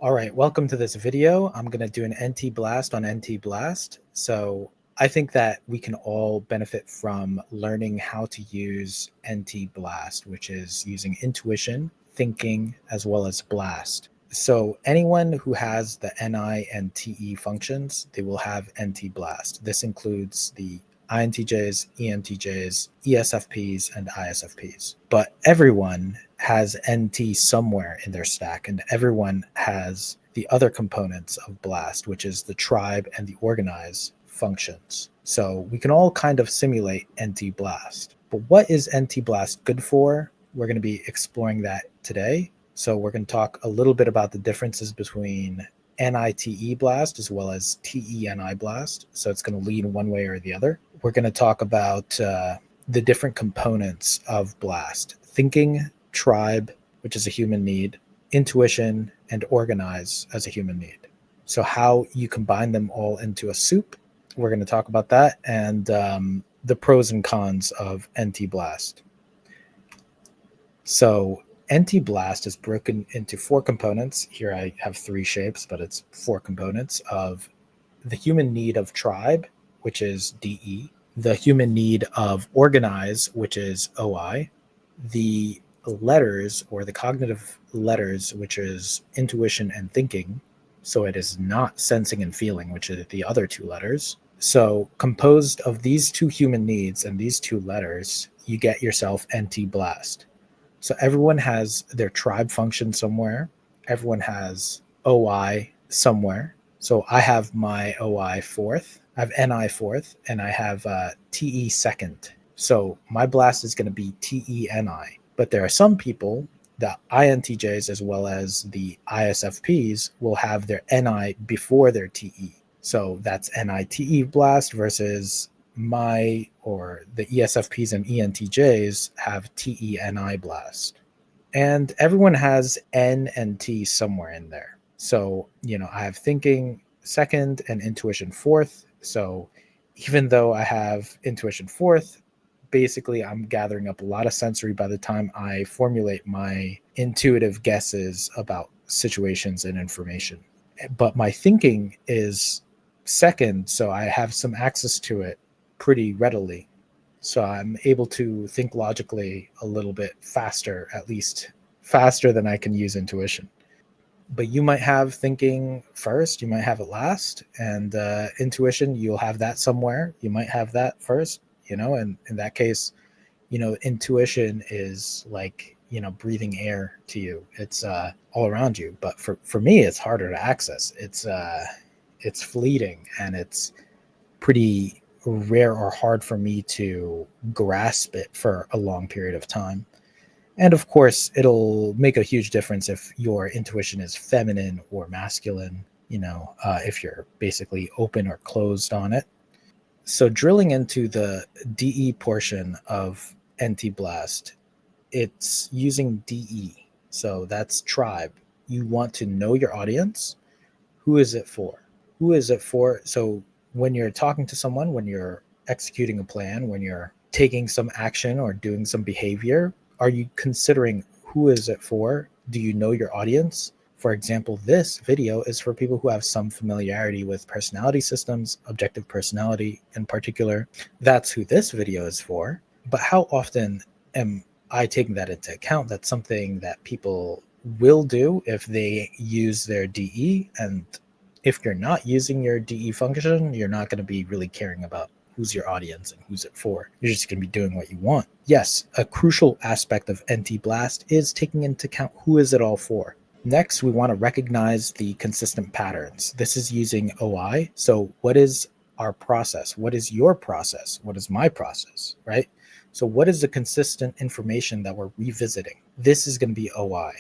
All right, welcome to this video. I'm going to do an NT blast on NT blast. So I think that we can all benefit from learning how to use NT blast, which is using intuition, thinking, as well as blast. So anyone who has the NI and TE functions, they will have NT blast. This includes the INTJs, ENTJs, ESFPs, and ISFPs. But everyone has NT somewhere in their stack, and everyone has the other components of BLAST, which is the tribe and the organize functions. So we can all kind of simulate NT BLAST. But what is NT BLAST good for? We're going to be exploring that today. So we're going to talk a little bit about the differences between NITE blast as well as TENI blast. So it's going to lean one way or the other. We're going to talk about the different components of blast: thinking, tribe, which is a human need, intuition, and organize as a human need. So how you combine them all into a soup, we're going to talk about that, and the pros and cons of NT blast. So NT blast is broken into four components. Here I have three shapes, but it's four components of the human need of tribe, which is DE, the human need of organize, which is OI, the letters or the cognitive letters, which is intuition and thinking. So it is not sensing and feeling, which are the other two letters. So composed of these two human needs and these two letters, you get yourself NT blast. So everyone has their tribe function somewhere. Everyone has OI somewhere. So I have my OI fourth, I have NI fourth, and I have TE second. So my blast is going to be TENI. But there are some people, the INTJs as well as the ISFPs, will have their NI before their TE. So that's NITE blast versus my or the ESFPs and ENTJs have TENI blast. And everyone has N and T somewhere in there. So, I have thinking second and intuition fourth. So even though I have intuition fourth, basically I'm gathering up a lot of sensory by the time I formulate my intuitive guesses about situations and information. But my thinking is second, so I have some access to it pretty readily. So I'm able to think logically a little bit faster, at least faster than I can use intuition. But you might have thinking first, you might have it last, and intuition, you'll have that somewhere. You might have that first, and in that case, intuition is like, breathing air to you. It's all around you. But for me, it's harder to access. It's fleeting, and it's pretty rare or hard for me to grasp it for a long period of time. And of course, it'll make a huge difference if your intuition is feminine or masculine, if you're basically open or closed on it. So drilling into the DE portion of NT Blast, it's using DE. So that's tribe. You want to know your audience. Who is it for? Who is it for? So when you're talking to someone, when you're executing a plan, when you're taking some action or doing some behavior, are you considering who is it for? Do you know your audience? For example, this video is for people who have some familiarity with personality systems, objective personality in particular. That's who this video is for. But how often am I taking that into account? That's something that people will do if they use their DE. And if you're not using your DE function, you're not going to be really caring about who's your audience and who's it for. You're just going to be doing what you want. Yes, a crucial aspect of NT Blast is taking into account who is it all for. Next, we want to recognize the consistent patterns. This is using OI. So what is our process? What is your process? What is my process, right? So what is the consistent information that we're revisiting? This is going to be OI.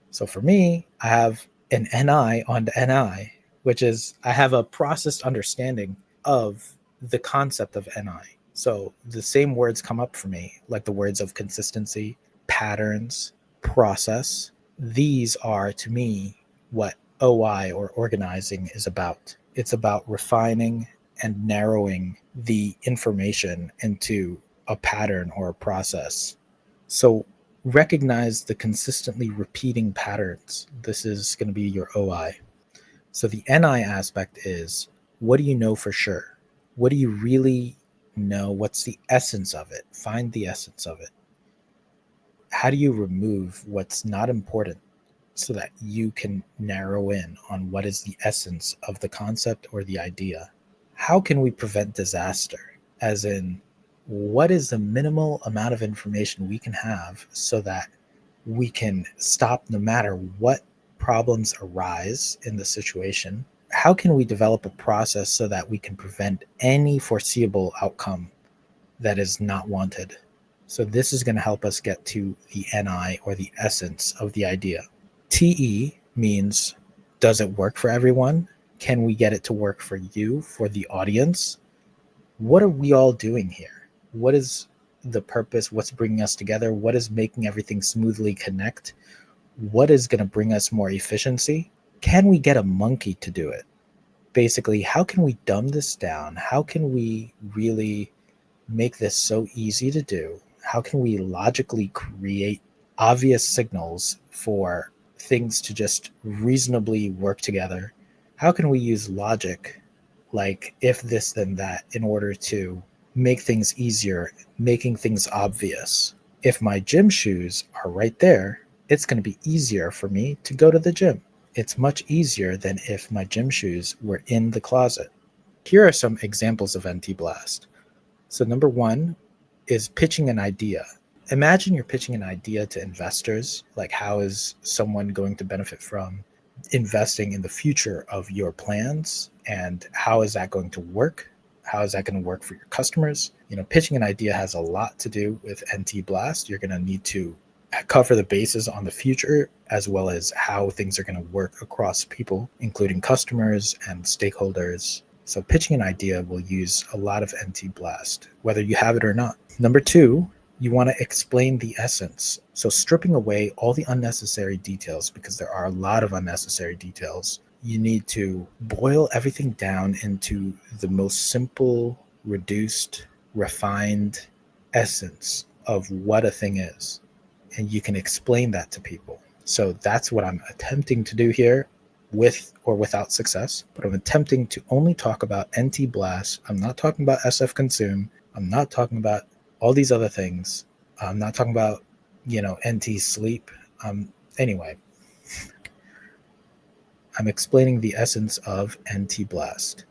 So for me, I have an NI on the NI, which is I have a processed understanding of the concept of NI. So the same words come up for me, like the words of consistency, patterns, process. These are, to me, what OI or organizing is about. It's about refining and narrowing the information into a pattern or a process. So Recognize the consistently repeating patterns. This is going to be your OI. So the NI aspect is, what do you know for sure? What do you really know? What's the essence of it? Find the essence of it. How do you remove what's not important so that you can narrow in on what is the essence of the concept or the idea? How can we prevent disaster? As in, what is the minimal amount of information we can have so that we can stop no matter what problems arise in the situation? How can we develop a process so that we can prevent any foreseeable outcome that is not wanted? So this is going to help us get to the NI, or the essence of the idea. TE means, does it work for everyone? Can we get it to work for you, for the audience? What are we all doing here? What is the purpose? What's bringing us together? What is making everything smoothly connect? What is going to bring us more efficiency? Can we get a monkey to do it? Basically, how can we dumb this down? How can we really make this so easy to do? How can we logically create obvious signals for things to just reasonably work together? How can we use logic, like if this then that, in order to make things easier, making things obvious? If my gym shoes are right there, it's going to be easier for me to go to the gym. It's much easier than if my gym shoes were in the closet. Here are some examples of NT Blast. So number one is pitching an idea. Imagine you're pitching an idea to investors, like how is someone going to benefit from investing in the future of your plans, and how is that going to work? How is that going to work for your customers? Pitching an idea has a lot to do with NT Blast. You're going to need to cover the bases on the future, as well as how things are going to work across people, including customers and stakeholders. So pitching an idea will use a lot of NT Blast, whether you have it or not. Number two, you want to explain the essence. So stripping away all the unnecessary details, because there are a lot of unnecessary details. You need to boil everything down into the most simple, reduced, refined essence of what a thing is. And you can explain that to people. So that's what I'm attempting to do here, with or without success. But I'm attempting to only talk about NT Blast. I'm not talking about SF Consume. I'm not talking about all these other things. I'm not talking about, NT Sleep. Anyway, I'm explaining the essence of NT Blast.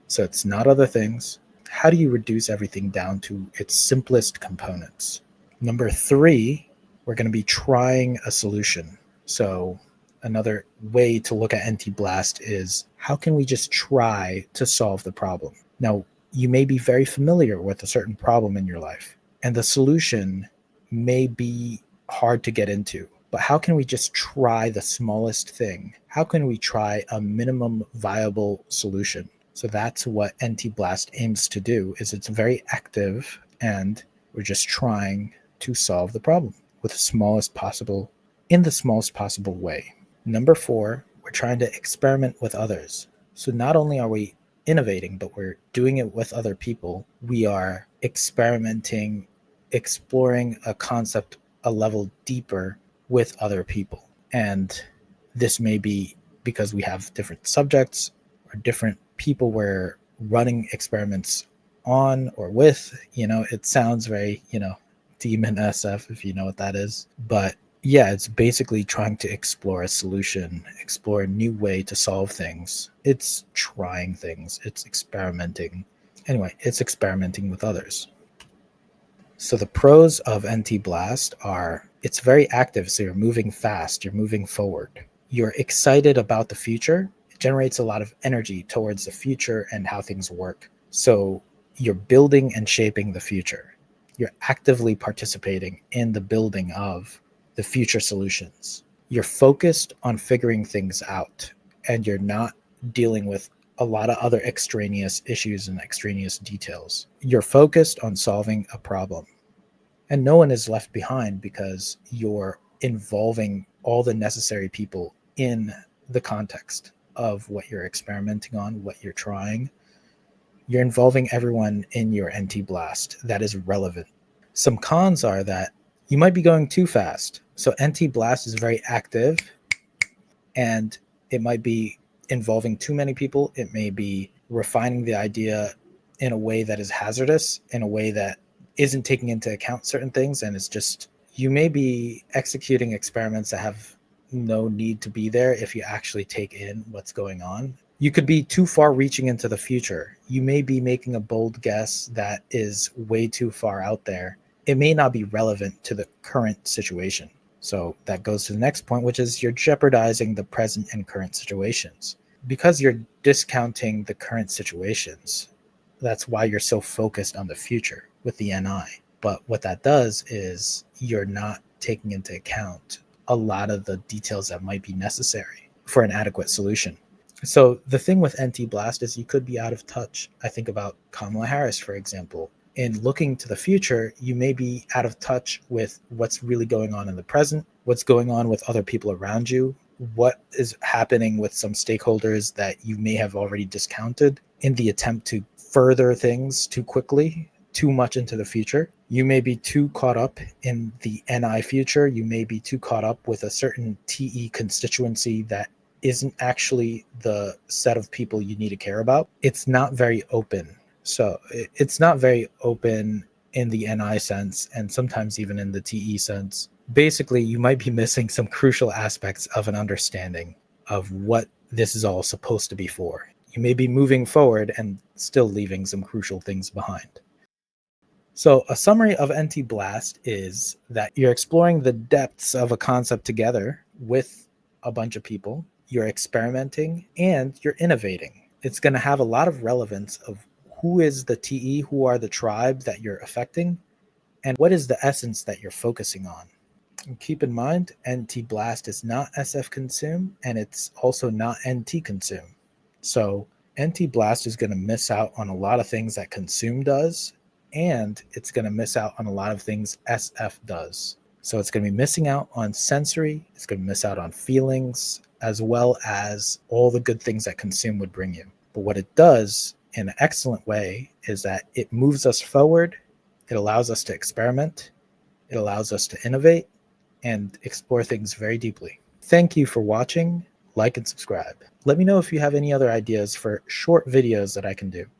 So it's not other things. How do you reduce everything down to its simplest components? Number three, we're going to be trying a solution. So another way to look at NT Blast is, how can we just try to solve the problem? Now, you may be very familiar with a certain problem in your life, and the solution may be hard to get into. But how can we just try the smallest thing? How can we try a minimum viable solution? So that's what NT Blast aims to do. Is it's very active, and we're just trying to solve the problem with the smallest possible way. Number four, we're trying to experiment with others. So not only are we innovating, but we're doing it with other people. We are experimenting, exploring a concept a level deeper with other people. And this may be because we have different subjects or different people we're running experiments on or with. It sounds very, demon SF, if you know what that is. But yeah, it's basically trying to explore a solution, explore a new way to solve things. It's trying things, it's experimenting. Anyway, it's experimenting with others. So the pros of NT Blast are, it's very active, so you're moving fast, you're moving forward. You're excited about the future. It generates a lot of energy towards the future and how things work. So you're building and shaping the future. You're actively participating in the building of the future solutions. You're focused on figuring things out, and you're not dealing with a lot of other extraneous issues and extraneous details. You're focused on solving a problem, and no one is left behind because you're involving all the necessary people in the context of what you're experimenting on, what you're trying. You're involving everyone in your NT Blast that is relevant. Some cons are that You might be going too fast. So NT Blast is very active, and it might be involving too many people. It may be refining the idea in a way that is hazardous, in a way that isn't taking into account certain things. And it's just, you may be executing experiments that have no need to be there if you actually take in what's going on. You could be too far reaching into the future. You may be making a bold guess that is way too far out there. It may not be relevant to the current situation. So that goes to the next point, which is you're jeopardizing the present and current situations. Because you're discounting the current situations, that's why you're so focused on the future with the NI. But what that does is you're not taking into account a lot of the details that might be necessary for an adequate solution. So the thing with NT Blast is you could be out of touch. I think about Kamala Harris, for example. In looking to the future, you may be out of touch with what's really going on in the present, what's going on with other people around you, what is happening with some stakeholders that you may have already discounted in the attempt to further things too quickly, too much into the future. You may be too caught up in the NI future. You may be too caught up with a certain TE constituency that isn't actually the set of people you need to care about. It's not very open. So it's not very open in the NI sense, and sometimes even in the TE sense. Basically, you might be missing some crucial aspects of an understanding of what this is all supposed to be for. You may be moving forward and still leaving some crucial things behind. So a summary of NT Blast is that you're exploring the depths of a concept together with a bunch of people. You're experimenting and you're innovating. It's going to have a lot of relevance of who is the TE, who are the tribe that you're affecting, and what is the essence that you're focusing on. And keep in mind, NT Blast is not SF consume, and it's also not NT consume. So NT Blast is going to miss out on a lot of things that consume does, and it's going to miss out on a lot of things SF does. So it's going to be missing out on sensory, it's going to miss out on feelings, as well as all the good things that consume would bring you. But what it does in an excellent way is that it moves us forward, it allows us to experiment, it allows us to innovate and explore things very deeply. Thank you for watching, like and subscribe. Let me know if you have any other ideas for short videos that I can do.